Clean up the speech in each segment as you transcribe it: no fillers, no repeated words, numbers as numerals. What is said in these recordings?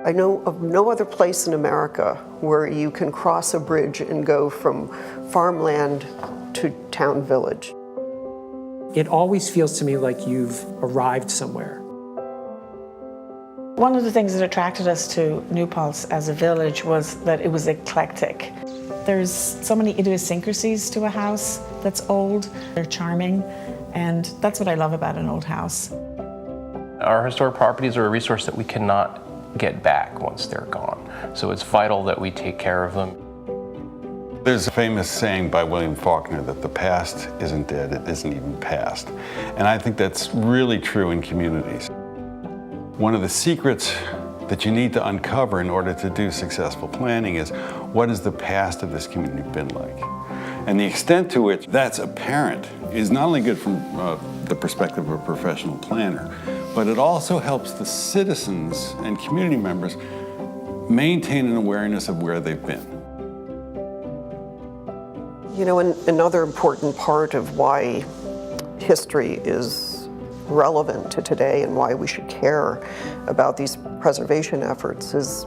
I know of no other place in America where you can cross a bridge and go from farmland to town village. It always feels to me like you've arrived somewhere. One of the things that attracted us to New Paltz as a village was that it was eclectic. There's so many idiosyncrasies to a house that's old. They're charming, and that's what I love about an old house. Our historic properties are a resource that we cannot get back once they're gone. So it's vital that we take care of them. There's a famous saying by William Faulkner that the past isn't dead, it isn't even past. And I think that's really true in communities. One of the secrets that you need to uncover in order to do successful planning is, what has the past of this community been like? And the extent to which that's apparent is not only good from the perspective of a professional planner, but it also helps the citizens and community members maintain an awareness of where they've been. You know, another important part of why history is relevant to today and why we should care about these preservation efforts is,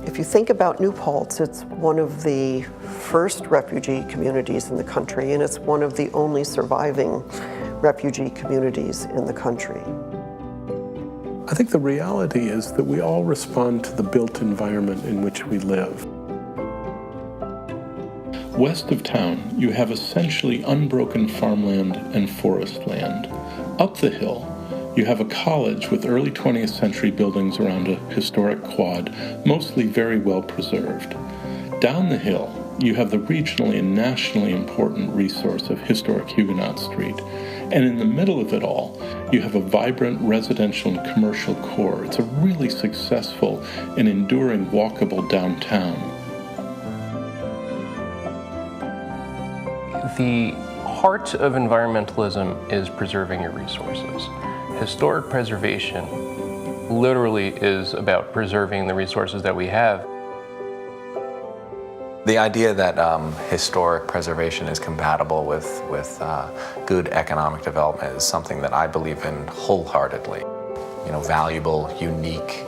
if you think about New Paltz, it's one of the first refugee communities in the country, and it's one of the only surviving refugee communities in the country. I think the reality is that we all respond to the built environment in which we live. West of town, you have essentially unbroken farmland and forest land. Up the hill, you have a college with early 20th century buildings around a historic quad, mostly very well preserved. Down the hill, you have the regionally and nationally important resource of historic Huguenot Street. And in the middle of it all, you have a vibrant residential and commercial core. It's a really successful and enduring walkable downtown. The heart of environmentalism is preserving your resources. Historic preservation literally is about preserving the resources that we have. The idea that historic preservation is compatible with good economic development is something that I believe in wholeheartedly. You know, valuable, unique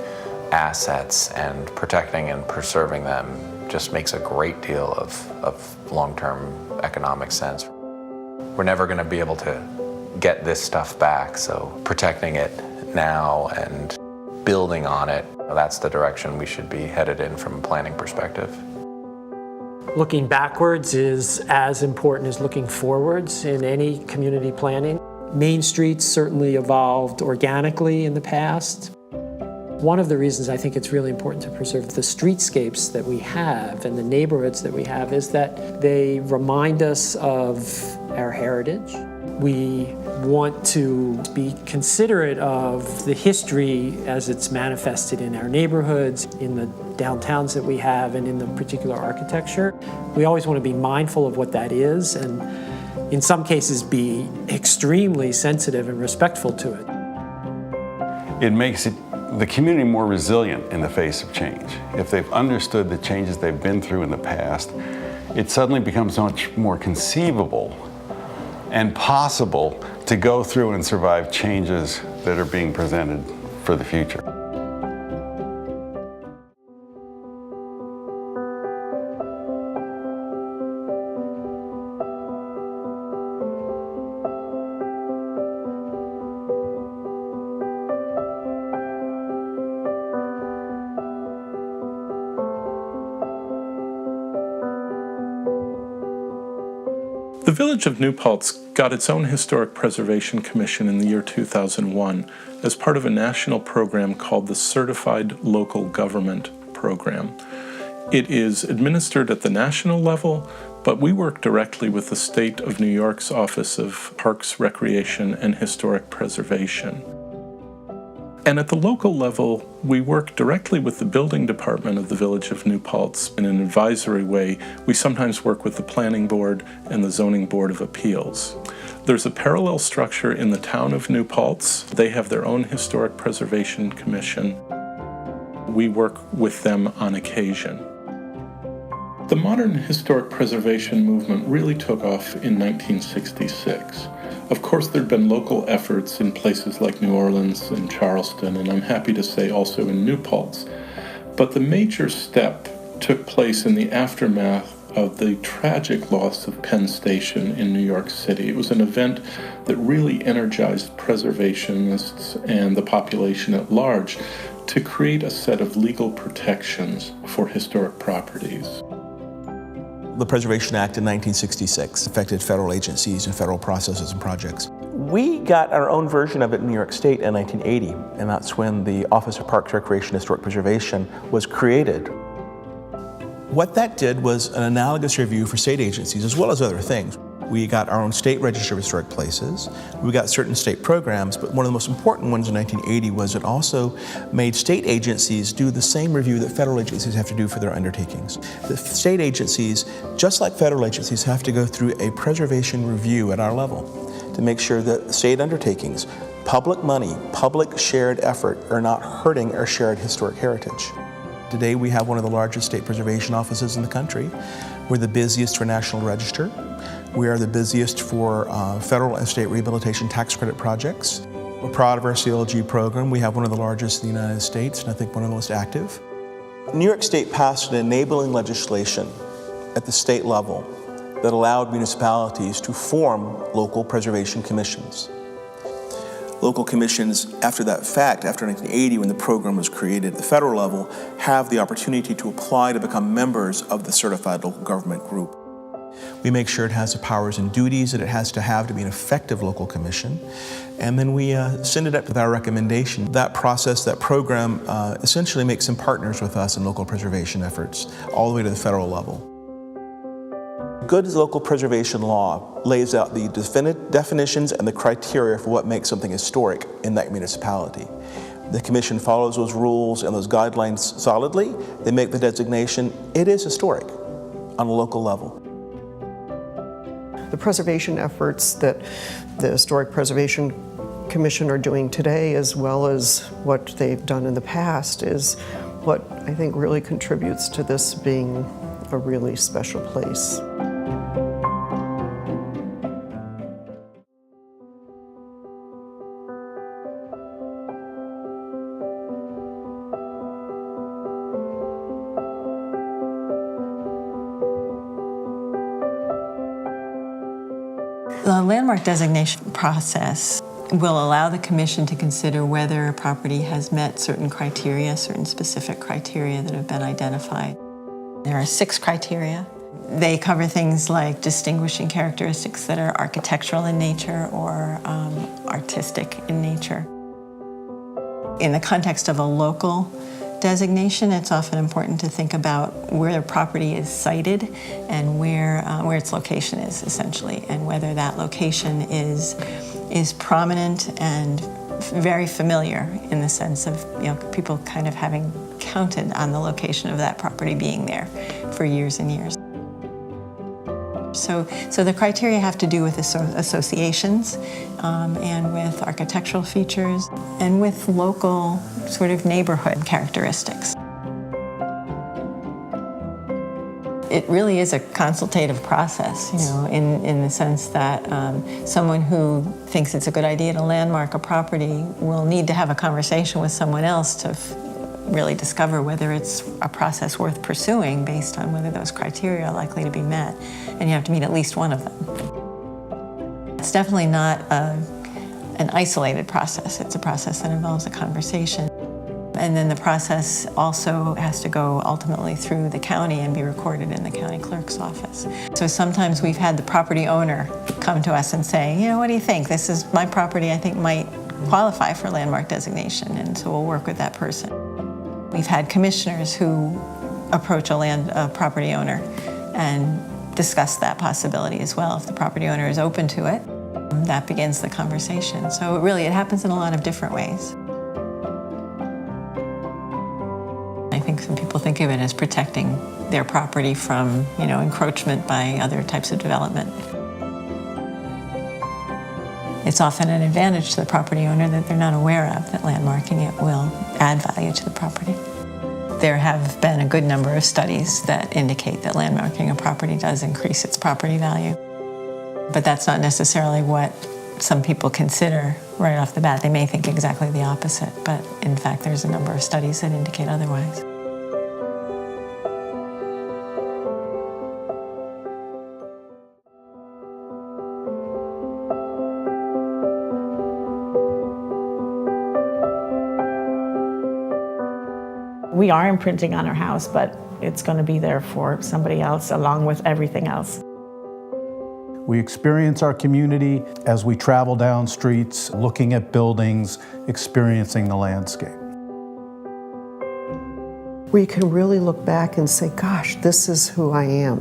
assets, and protecting and preserving them just makes a great deal of long-term economic sense. We're never going to be able to get this stuff back, so protecting it now and building on it, that's the direction we should be headed in from a planning perspective. Looking backwards is as important as looking forwards in any community planning. Main streets certainly evolved organically in the past. One of the reasons I think it's really important to preserve the streetscapes that we have and the neighborhoods that we have is that they remind us of our heritage. We want to be considerate of the history as it's manifested in our neighborhoods, in the downtowns that we have, and in the particular architecture. We always want to be mindful of what that is and in some cases be extremely sensitive and respectful to it. It makes the community more resilient in the face of change. If they've understood the changes they've been through in the past, it suddenly becomes much more conceivable and possible to go through and survive changes that are being presented for the future. The village of New Paltz got its own Historic Preservation Commission in the year 2001 as part of a national program called the Certified Local Government Program. It is administered at the national level, but we work directly with the State of New York's Office of Parks, Recreation, and Historic Preservation. And at the local level, we work directly with the building department of the village of New Paltz in an advisory way. We sometimes work with the planning board and the zoning board of appeals. There's a parallel structure in the town of New Paltz. They have their own historic preservation commission. We work with them on occasion. The modern historic preservation movement really took off in 1966. Of course, there have been local efforts in places like New Orleans and Charleston, and I'm happy to say also in New Paltz. But the major step took place in the aftermath of the tragic loss of Penn Station in New York City. It was an event that really energized preservationists and the population at large to create a set of legal protections for historic properties. The Preservation Act in 1966 affected federal agencies and federal processes and projects. We got our own version of it in New York State in 1980, and that's when the Office of Parks, Recreation, and Historic Preservation was created. What that did was an analogous review for state agencies as well as other things. We got our own state register of historic places. We got certain state programs, but one of the most important ones in 1980 was it also made state agencies do the same review that federal agencies have to do for their undertakings. The state agencies, just like federal agencies, have to go through a preservation review at our level to make sure that state undertakings, public money, public shared effort are not hurting our shared historic heritage. Today we have one of the largest state preservation offices in the country. We're the busiest for National Register. We are the busiest for federal and state rehabilitation tax credit projects. We're proud of our CLG program. We have one of the largest in the United States, and I think one of the most active. New York State passed an enabling legislation at the state level that allowed municipalities to form local preservation commissions. Local commissions, after that fact, after 1980, when the program was created at the federal level, have the opportunity to apply to become members of the certified local government group. We make sure it has the powers and duties that it has to have to be an effective local commission, and then we send it up with our recommendation. That process, that program, essentially makes them partners with us in local preservation efforts, all the way to the federal level. Good local preservation law lays out the definitions and the criteria for what makes something historic in that municipality. The Commission follows those rules and those guidelines solidly. They make the designation, it is historic on a local level. The preservation efforts that the Historic Preservation Commission are doing today, as well as what they've done in the past, is what I think really contributes to this being a really special place. The landmark designation process will allow the Commission to consider whether a property has met certain criteria, certain specific criteria that have been identified. There are 6 criteria. They cover things like distinguishing characteristics that are architectural in nature or artistic in nature. In the context of a local designation, it's often important to think about where the property is sited and where its location is, essentially, and whether that location is prominent and very familiar in the sense of people kind of having counted on the location of that property being there for years and years. So the criteria have to do with associations and with architectural features and with local sort of neighborhood characteristics. It really is a consultative process, in the sense that someone who thinks it's a good idea to landmark a property will need to have a conversation with someone else to really discover whether it's a process worth pursuing based on whether those criteria are likely to be met. And you have to meet at least one of them. It's definitely not an isolated process. It's a process that involves a conversation. And then the process also has to go ultimately through the county and be recorded in the county clerk's office. So sometimes we've had the property owner come to us and say, what do you think? This is my property I think might qualify for landmark designation, and so we'll work with that person. We've had commissioners who approach a property owner and discuss that possibility as well. If the property owner is open to it, that begins the conversation. So it happens in a lot of different ways. I think some people think of it as protecting their property from, encroachment by other types of development. It's often an advantage to the property owner that they're not aware of, that landmarking it will add value to the property. There have been a good number of studies that indicate that landmarking a property does increase its property value. But that's not necessarily what some people consider right off the bat. They may think exactly the opposite, but in fact there's a number of studies that indicate otherwise. We are imprinting on our house, but it's going to be there for somebody else along with everything else. We experience our community as we travel down streets, looking at buildings, experiencing the landscape. Where you can really look back and say, gosh, this is who I am.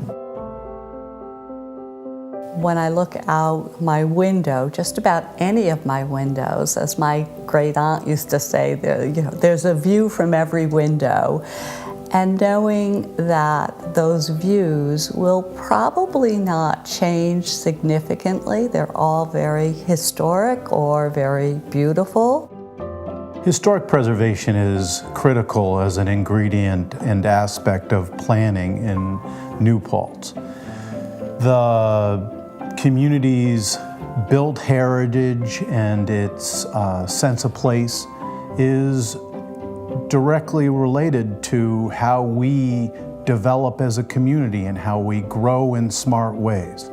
When I look out my window, just about any of my windows, as my great aunt used to say, there's a view from every window. And knowing that those views will probably not change significantly, they're all very historic or very beautiful. Historic preservation is critical as an ingredient and aspect of planning in New Paltz. The community's built heritage and its sense of place is directly related to how we develop as a community and how we grow in smart ways.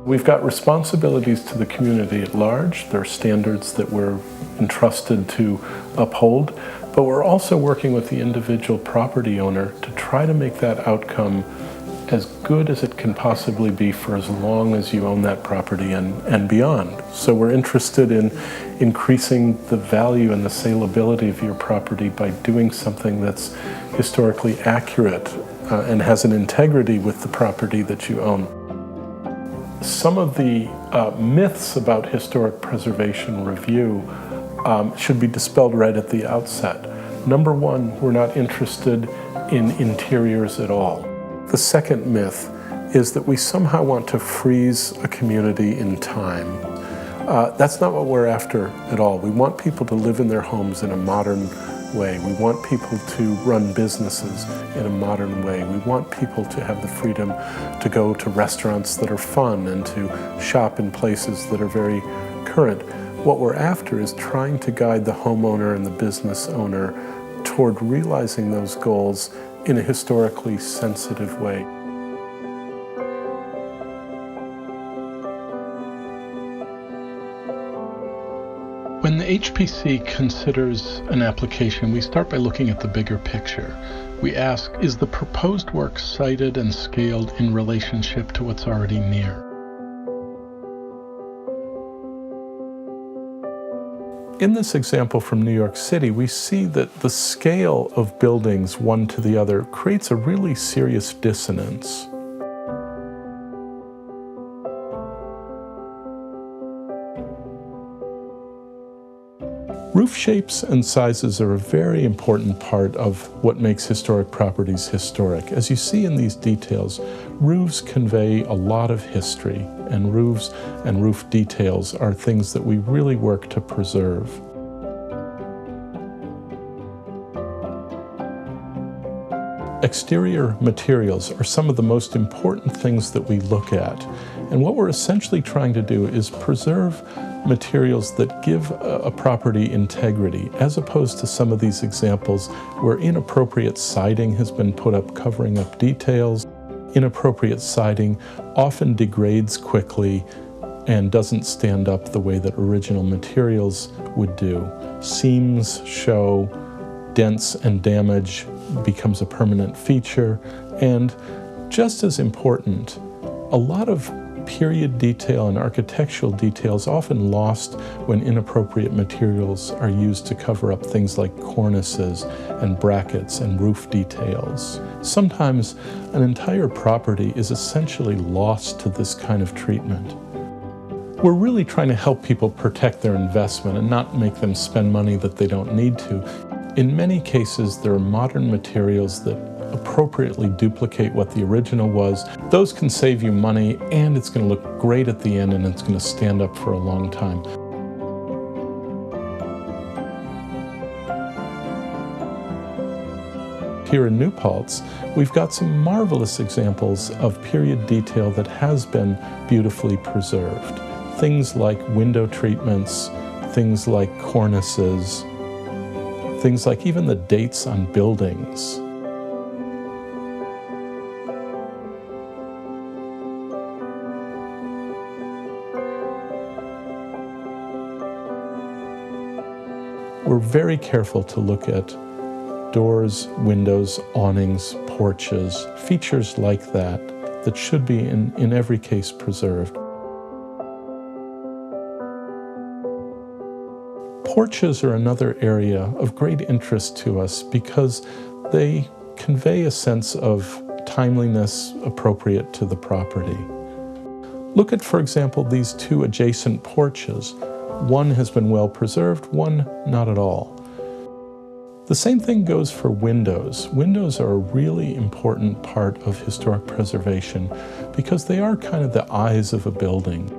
We've got responsibilities to the community at large. There are standards that we're entrusted to uphold, but we're also working with the individual property owner to try to make that outcome as good as it can possibly be for as long as you own that property and beyond. So we're interested in increasing the value and the saleability of your property by doing something that's historically accurate and has an integrity with the property that you own. Some of the myths about historic preservation review should be dispelled right at the outset. Number one, we're not interested in interiors at all. The second myth is that we somehow want to freeze a community in time. That's not what we're after at all. We want people to live in their homes in a modern way. We want people to run businesses in a modern way. We want people to have the freedom to go to restaurants that are fun and to shop in places that are very current. What we're after is trying to guide the homeowner and the business owner toward realizing those goals in a historically sensitive way. When the HPC considers an application, we start by looking at the bigger picture. We ask, is the proposed work sited and scaled in relationship to what's already near? In this example from New York City, we see that the scale of buildings one to the other creates a really serious dissonance. Roof shapes and sizes are a very important part of what makes historic properties historic. As you see in these details, roofs convey a lot of history, and roofs and roof details are things that we really work to preserve. Exterior materials are some of the most important things that we look at, and what we're essentially trying to do is preserve materials that give a property integrity, as opposed to some of these examples where inappropriate siding has been put up covering up details. Inappropriate siding often degrades quickly and doesn't stand up the way that original materials would do. Seams show, dents and damage becomes a permanent feature, and just as important, a lot of period detail and architectural details often lost when inappropriate materials are used to cover up things like cornices and brackets and roof details. Sometimes an entire property is essentially lost to this kind of treatment. We're really trying to help people protect their investment and not make them spend money that they don't need to. In many cases, there are modern materials that appropriately duplicate what the original was. Those can save you money, and it's going to look great at the end, and it's going to stand up for a long time. Here in New Paltz, we've got some marvelous examples of period detail that has been beautifully preserved. things like window treatments, things like cornices, things like even the dates on buildings. We're very careful to look at doors, windows, awnings, porches, features like that should be in every case preserved. Porches are another area of great interest to us because they convey a sense of timeliness appropriate to the property. Look at, for example, these two adjacent porches. One has been well preserved, one not at all. The same thing goes for windows. Windows are a really important part of historic preservation because they are kind of the eyes of a building.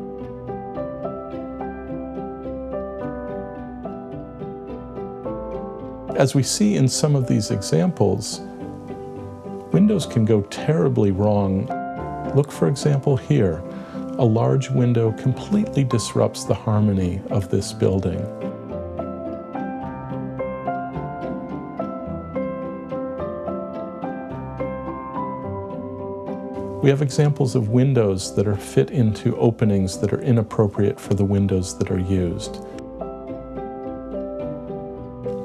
As we see in some of these examples, windows can go terribly wrong. Look, for example, here. A large window completely disrupts the harmony of this building. We have examples of windows that are fit into openings that are inappropriate for the windows that are used.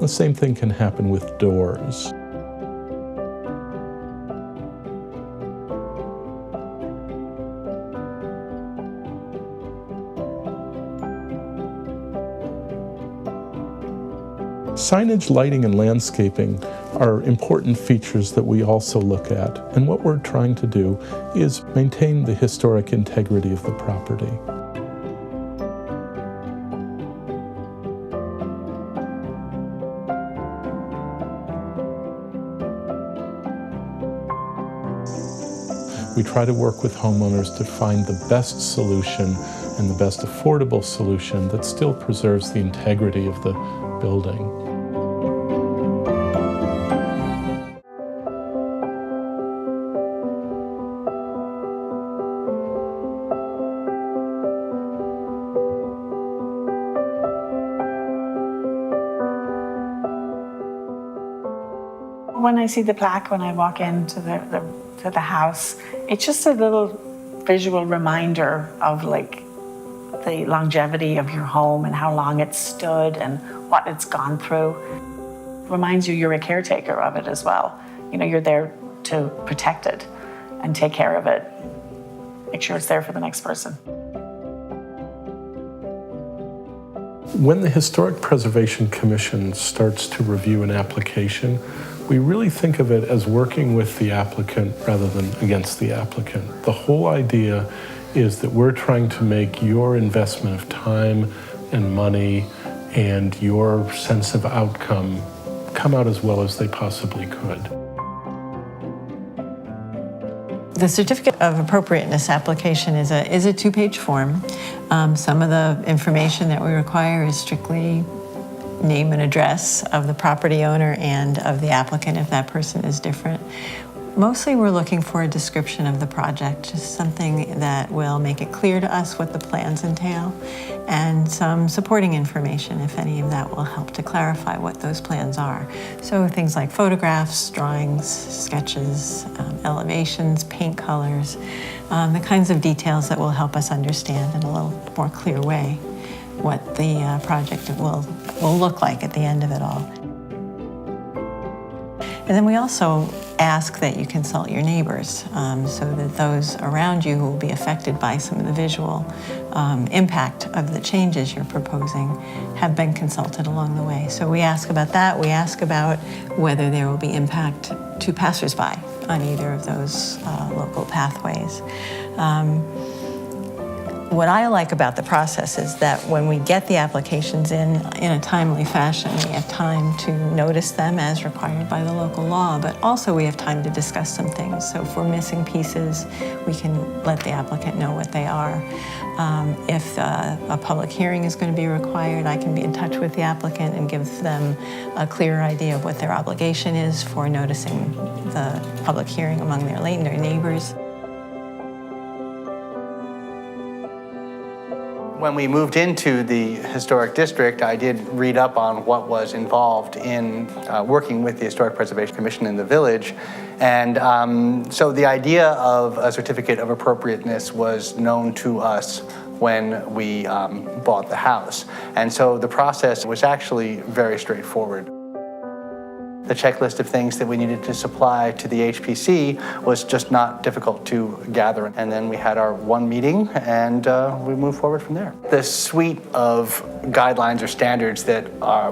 The same thing can happen with doors. Signage, lighting, and landscaping are important features that we also look at, and what we're trying to do is maintain the historic integrity of the property. We try to work with homeowners to find the best solution and the best affordable solution that still preserves the integrity of the building. When I see the plaque, when I walk into the house, it's just a little visual reminder of like the longevity of your home and how long it's stood and what it's gone through. Reminds you you're a caretaker of it as well. You know, you're there to protect it and take care of it. Make sure it's there for the next person. When the Historic Preservation Commission starts to review an application, we really think of it as working with the applicant rather than against the applicant. The whole idea is that we're trying to make your investment of time and money and your sense of outcome come out as well as they possibly could. The Certificate of Appropriateness application is a two-page form. Some of the information that we require is strictly name and address of the property owner and of the applicant if that person is different. Mostly we're looking for a description of the project, just something that will make it clear to us what the plans entail, and some supporting information, if any of that will help to clarify what those plans are. So things like photographs, drawings, sketches, elevations, paint colors, the kinds of details that will help us understand in a little more clear way what the project will look like at the end of it all. And then we also ask that you consult your neighbors so that those around you who will be affected by some of the visual impact of the changes you're proposing have been consulted along the way. So we ask about that. We ask about whether there will be impact to passersby on either of those local pathways. What I like about the process is that when we get the applications in a timely fashion, we have time to notice them as required by the local law, but also we have time to discuss some things. So if we're missing pieces, we can let the applicant know what they are. If a public hearing is going to be required, I can be in touch with the applicant and give them a clearer idea of what their obligation is for noticing the public hearing among their neighbors. When we moved into the historic district, I did read up on what was involved in working with the Historic Preservation Commission in the village. And so the idea of a certificate of appropriateness was known to us when we bought the house. And so the process was actually very straightforward. The checklist of things that we needed to supply to the HPC was just not difficult to gather. And then we had our one meeting and we moved forward from there. The suite of guidelines or standards that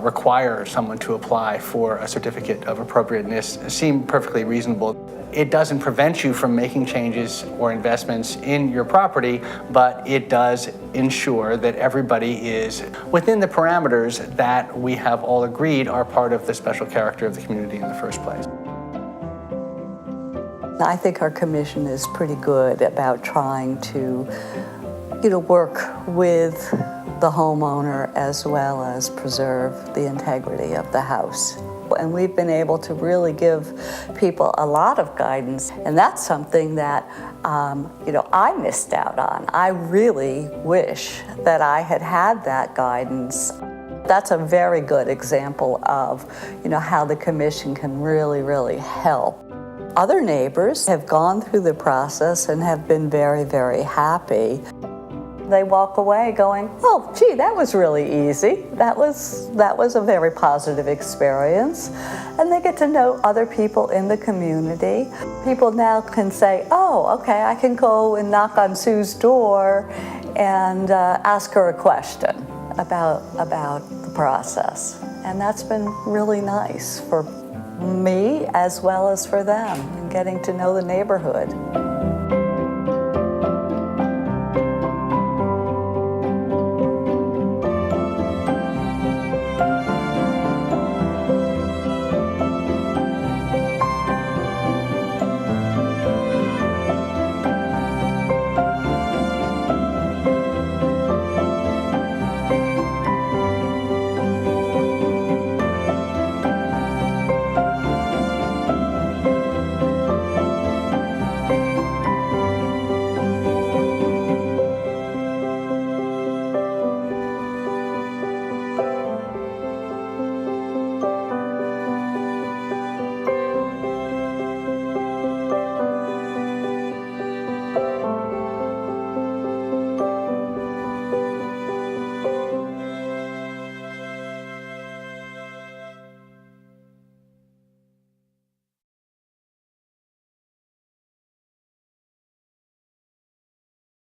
require someone to apply for a certificate of appropriateness seem perfectly reasonable. It doesn't prevent you from making changes or investments in your property, but it does ensure that everybody is within the parameters that we have all agreed are part of the special character of the community in the first place. I think our commission is pretty good about trying to, work with the homeowner as well as preserve the integrity of the house. And we've been able to really give people a lot of guidance, and that's something that I missed out on. I really wish that I had had that guidance. That's a very good example of how the commission can really, really help. Other neighbors have gone through the process and have been very, very happy. They walk away going, oh, gee, that was really easy. That was a very positive experience. And they get to know other people in the community. People now can say, oh, okay, I can go and knock on Sue's door and ask her a question about the process. And that's been really nice for me as well as for them, and getting to know the neighborhood.